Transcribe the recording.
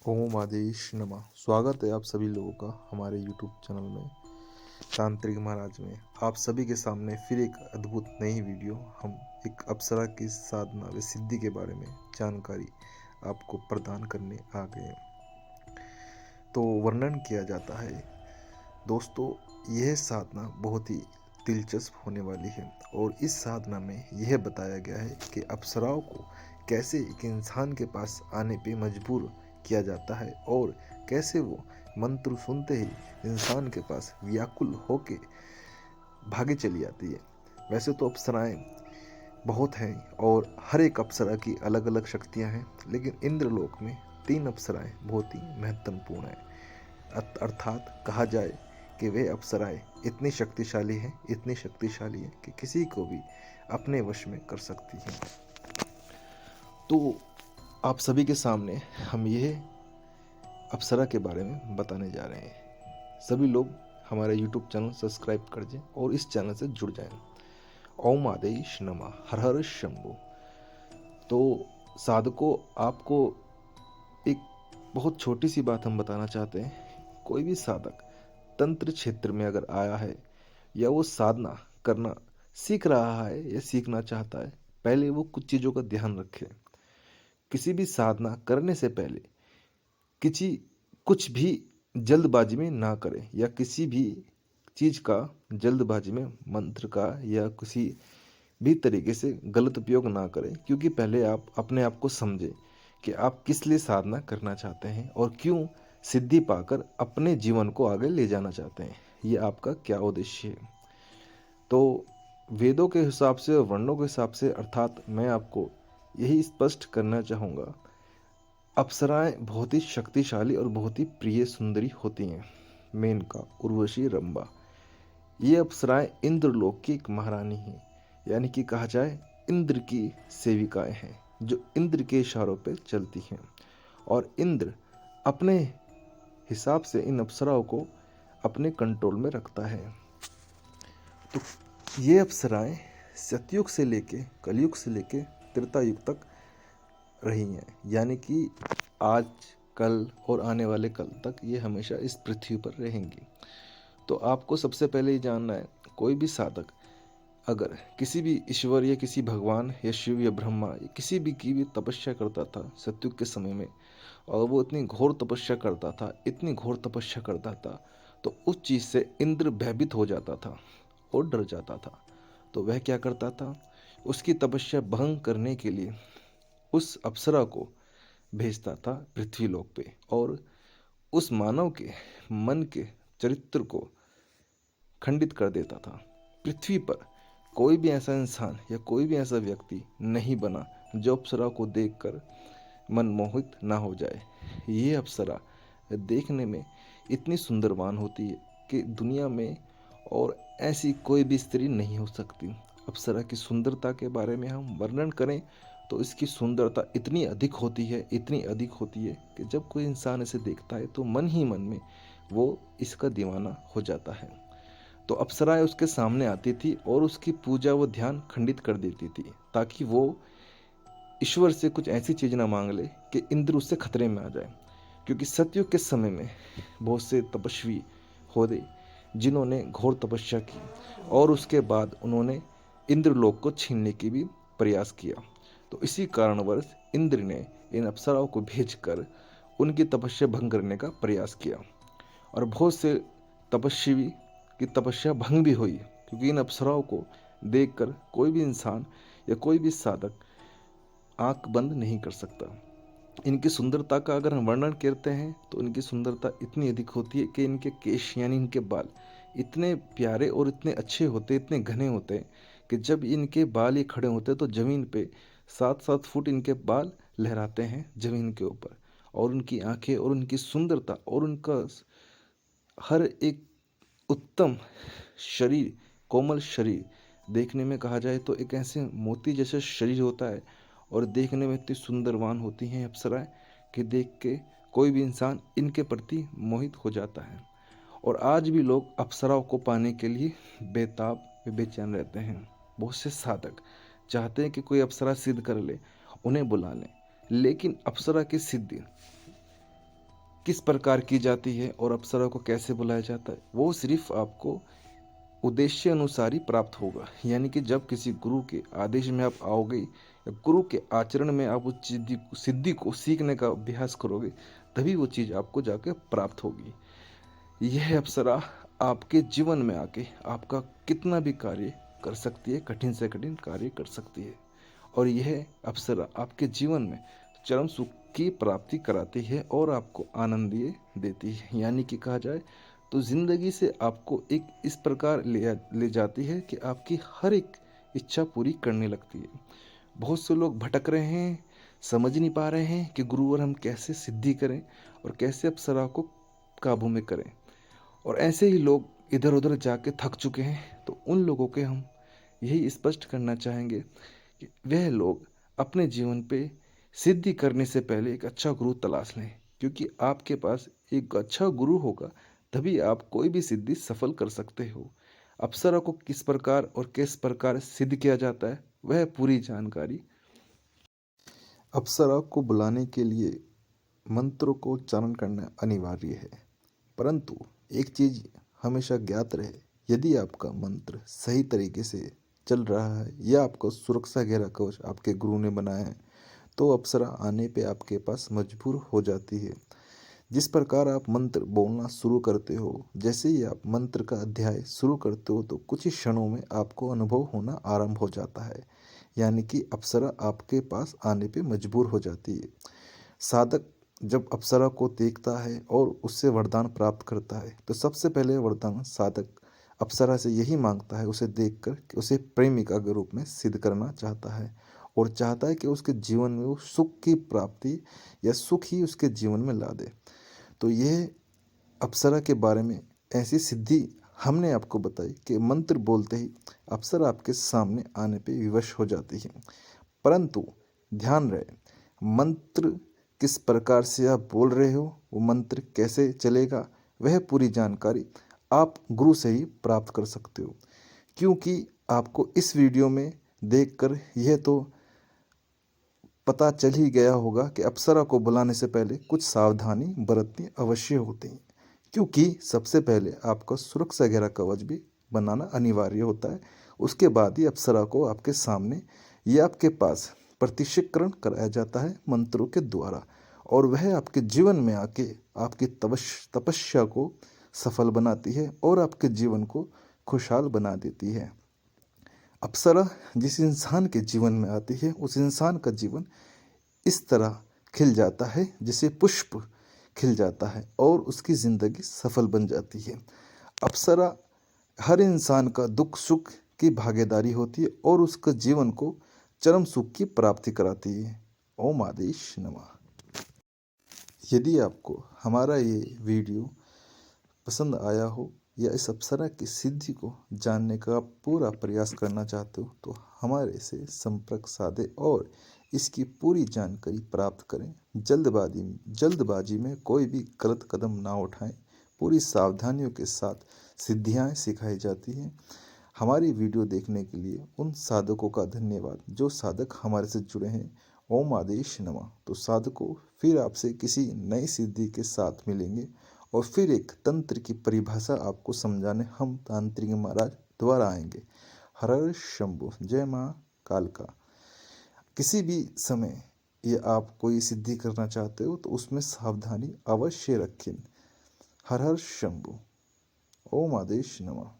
ओम आदेश नमः। स्वागत है आप सभी लोगों का हमारे यूट्यूब चैनल में तांत्रिक महाराज में। आप सभी के सामने फिर एक अद्भुत नई वीडियो हम एक अप्सरा की साधना व सिद्धि के बारे में जानकारी आपको प्रदान करने आ गए हैं। तो वर्णन किया जाता है दोस्तों, यह साधना बहुत ही दिलचस्प होने वाली है और इस साधना में यह बताया गया है कि अप्सराओं को कैसे एक इंसान के पास आने पे मजबूर किया जाता है और कैसे वो मंत्र सुनते ही इंसान के पास व्याकुल होके भागे चली जाती है। वैसे तो अप्सराएं बहुत हैं और हर एक अप्सरा की अलग अलग शक्तियां हैं, लेकिन इंद्रलोक में 3 अप्सराएं बहुत ही महत्वपूर्ण हैं। अर्थात कहा जाए कि वे अप्सराएं इतनी शक्तिशाली हैं कि किसी को भी अपने वश में कर सकती हैं। तो आप सभी के सामने हम यह अप्सरा के बारे में बताने जा रहे हैं। सभी लोग हमारा यूट्यूब चैनल सब्सक्राइब कर दें और इस चैनल से जुड़ जाएं। ओम आदेश नमः, हर हर शंभु। तो साधकों, आपको एक बहुत छोटी सी बात हम बताना चाहते हैं। कोई भी साधक तंत्र क्षेत्र में अगर आया है या वो साधना करना सीख रहा है या सीखना चाहता है, पहले वो कुछ चीज़ों का ध्यान रखे। किसी भी साधना करने से पहले किसी कुछ भी जल्दबाजी में ना करें या किसी भी चीज़ का जल्दबाजी में मंत्र का या किसी भी तरीके से गलत उपयोग ना करें, क्योंकि पहले आप अपने आप को समझें कि आप किस लिए साधना करना चाहते हैं और क्यों सिद्धि पाकर अपने जीवन को आगे ले जाना चाहते हैं। ये आपका क्या उद्देश्य है। तो वेदों के हिसाब से और वर्णों के हिसाब से, अर्थात मैं आपको यही स्पष्ट करना चाहूँगा, अप्सराएं बहुत ही शक्तिशाली और बहुत ही प्रिय सुंदरी होती हैं। मेनका, उर्वशी, रंभा, ये अप्सराएं इंद्रलोक की एक महारानी हैं, यानी कि कहा जाए इंद्र की सेविकाएं हैं जो इंद्र के इशारों पे चलती हैं। और इंद्र अपने हिसाब से इन अप्सराओं को अपने कंट्रोल में रखता है। तो ये अप्सराएं सतयुग से लेके कलयुग से लेके त्रेता युग तक रही हैं, यानी कि आज, कल और आने वाले कल तक ये हमेशा इस पृथ्वी पर रहेंगी। तो आपको सबसे पहले ये जानना है, कोई भी साधक अगर किसी भी ईश्वर या किसी भगवान या शिव या ब्रह्मा या किसी भी की भी तपस्या करता था सतयुग के समय में, और वो इतनी घोर तपस्या करता था, इतनी घोर तपस्या करता था, तो उस चीज़ से इंद्र भयभीत हो जाता था और डर जाता था। तो वह क्या करता था, उसकी तपस्या भंग करने के लिए उस अप्सरा को भेजता था पृथ्वी लोक पे और उस मानव के मन के चरित्र को खंडित कर देता था। पृथ्वी पर कोई भी ऐसा इंसान या कोई भी ऐसा व्यक्ति नहीं बना जो अप्सरा को देखकर मनमोहित ना हो जाए। ये अप्सरा देखने में इतनी सुंदरवान होती है कि दुनिया में और ऐसी कोई भी स्त्री नहीं हो सकती। अप्सरा की सुंदरता के बारे में हम वर्णन करें तो इसकी सुंदरता इतनी अधिक होती है, इतनी अधिक होती है कि जब कोई इंसान इसे देखता है तो मन ही मन में वो इसका दीवाना हो जाता है। तो अप्सराएं उसके सामने आती थी और उसकी पूजा व ध्यान खंडित कर देती थी, ताकि वो ईश्वर से कुछ ऐसी चीज़ ना मांग ले कि इंद्र उससे खतरे में आ जाए। क्योंकि सतयुग के समय में बहुत से तपस्वी होते जिन्होंने घोर तपस्या की और उसके बाद उन्होंने इंद्रलोक को छीनने की भी प्रयास किया। तो इसी कारणवश इंद्र ने इन अप्सराओं को भेजकर उनकी तपस्या भंग करने का प्रयास किया और बहुत से तपस्वी की तपस्या भंग भी हुई, क्योंकि इन अप्सराओं को देखकर कोई भी इंसान या कोई भी साधक आंख बंद नहीं कर सकता। इनकी सुंदरता का अगर हम वर्णन करते हैं तो इनकी सुंदरता इतनी अधिक होती है कि इनके केश यानी इनके बाल इतने प्यारे और इतने अच्छे होते, इतने घने होते हैं कि जब इनके बाल ये खड़े होते हैं तो ज़मीन पे 7-7 फुट इनके बाल लहराते हैं ज़मीन के ऊपर। और उनकी आंखें और उनकी सुंदरता और उनका हर एक उत्तम शरीर, कोमल शरीर देखने में कहा जाए तो एक ऐसे मोती जैसा शरीर होता है और देखने में इतनी सुंदरवान होती हैं अप्सराएं कि देख के कोई भी इंसान इनके प्रति मोहित हो जाता है। और आज भी लोग अप्सराओं को पाने के लिए बेताब बेचैन रहते हैं। बहुत से साधक चाहते हैं कि कोई अप्सरा सिद्ध कर ले, उन्हें बुला लें, लेकिन अप्सरा की सिद्धि किस प्रकार की जाती है और अप्सरा को कैसे बुलाया जाता है, वो सिर्फ आपको उद्देश्य अनुसार ही प्राप्त होगा। यानी कि जब किसी गुरु के आदेश में आप आओगे या गुरु के आचरण में आप उस सिद्धि को सीखने का अभ्यास करोगे, तभी वो चीज़ आपको जाके प्राप्त होगी। यह अप्सरा आपके जीवन में आके आपका कितना भी कार्य कर सकती है, कठिन से कठिन कार्य कर सकती है। और यह अप्सरा आपके जीवन में चरम सुख की प्राप्ति कराती है और आपको आनंदीय देती है। यानी कि कहा जाए तो ज़िंदगी से आपको एक इस प्रकार ले जाती है कि आपकी हर एक इच्छा पूरी करने लगती है। बहुत से लोग भटक रहे हैं, समझ नहीं पा रहे हैं कि गुरुवर हम कैसे सिद्धि करें और कैसे अप्सरा को काबू में करें। और ऐसे ही लोग इधर उधर जाके थक चुके हैं, तो उन लोगों के हम यही स्पष्ट करना चाहेंगे कि वह लोग अपने जीवन पे सिद्धि करने से पहले एक अच्छा गुरु तलाश लें, क्योंकि आपके पास एक अच्छा गुरु होगा तभी आप कोई भी सिद्धि सफल कर सकते हो। अप्सरा को किस प्रकार और किस प्रकार सिद्ध किया जाता है, वह पूरी जानकारी। अप्सरा को बुलाने के लिए मंत्रों को उच्चारण करना अनिवार्य है, परंतु एक चीज हमेशा ज्ञात रहे, यदि आपका मंत्र सही तरीके से चल रहा है या आपका सुरक्षा घेरा कवच आपके गुरु ने बनाया है, तो अप्सरा आने पे आपके पास मजबूर हो जाती है। जिस प्रकार आप मंत्र बोलना शुरू करते हो, जैसे ही आप मंत्र का अध्याय शुरू करते हो, तो कुछ ही क्षणों में आपको अनुभव होना आरंभ हो जाता है। यानी कि अप्सरा आपके पास आने पे मजबूर हो जाती है। साधक जब अप्सरा को देखता है और उससे वरदान प्राप्त करता है, तो सबसे पहले वरदान साधक अप्सरा से यही मांगता है, उसे देखकर कि उसे प्रेमिका के रूप में सिद्ध करना चाहता है और चाहता है कि उसके जीवन में वो सुख की प्राप्ति या सुख ही उसके जीवन में ला दे। तो यह अप्सरा के बारे में ऐसी सिद्धि हमने आपको बताई कि मंत्र बोलते ही अप्सरा आपके सामने आने पे विवश हो जाती है। परंतु ध्यान रहे, मंत्र किस प्रकार से आप बोल रहे हो, वो मंत्र कैसे चलेगा, वह पूरी जानकारी आप गुरु से ही प्राप्त कर सकते हो। क्योंकि आपको इस वीडियो में देखकर यह तो पता चल ही गया होगा कि अप्सरा को बुलाने से पहले कुछ सावधानी बरतनी अवश्य होती है। क्योंकि सबसे पहले आपका सुरक्षा घेरा कवच भी बनाना अनिवार्य होता है। उसके बाद ही अप्सरा को आपके सामने या आपके पास प्रतिशीकरण कराया जाता है मंत्रों के द्वारा, और वह आपके जीवन में आके आपकी तपस्या को सफल बनाती है और आपके जीवन को खुशहाल बना देती है। अप्सरा जिस इंसान के जीवन में आती है, उस इंसान का जीवन इस तरह खिल जाता है जैसे पुष्प खिल जाता है और उसकी ज़िंदगी सफल बन जाती है। अप्सरा हर इंसान का दुख सुख की भागीदारी होती है और उसका जीवन को चरम सुख की प्राप्ति कराती है। ओम आदेश नमः। यदि आपको हमारा ये वीडियो पसंद आया हो या इस अप्सरा की सिद्धि को जानने का आप पूरा प्रयास करना चाहते हो, तो हमारे से संपर्क साधें और इसकी पूरी जानकारी प्राप्त करें। जल्दबाजी में कोई भी गलत कदम ना उठाएं। पूरी सावधानियों के साथ सिद्धियां सिखाई जाती हैं। हमारी वीडियो देखने के लिए उन साधकों का धन्यवाद जो साधक हमारे से जुड़े हैं। ओम आदेश नमः। तो साधकों, फिर आपसे किसी नई सिद्धि के साथ मिलेंगे और फिर एक तंत्र की परिभाषा आपको समझाने हम तांत्रिक महाराज दोबारा आएंगे। हर हर शंभु, जय माँ कालका। किसी भी समय ये आप कोई सिद्धि करना चाहते हो तो उसमें सावधानी अवश्य रखें। हर हर शंभु। ओम आदेश नमः।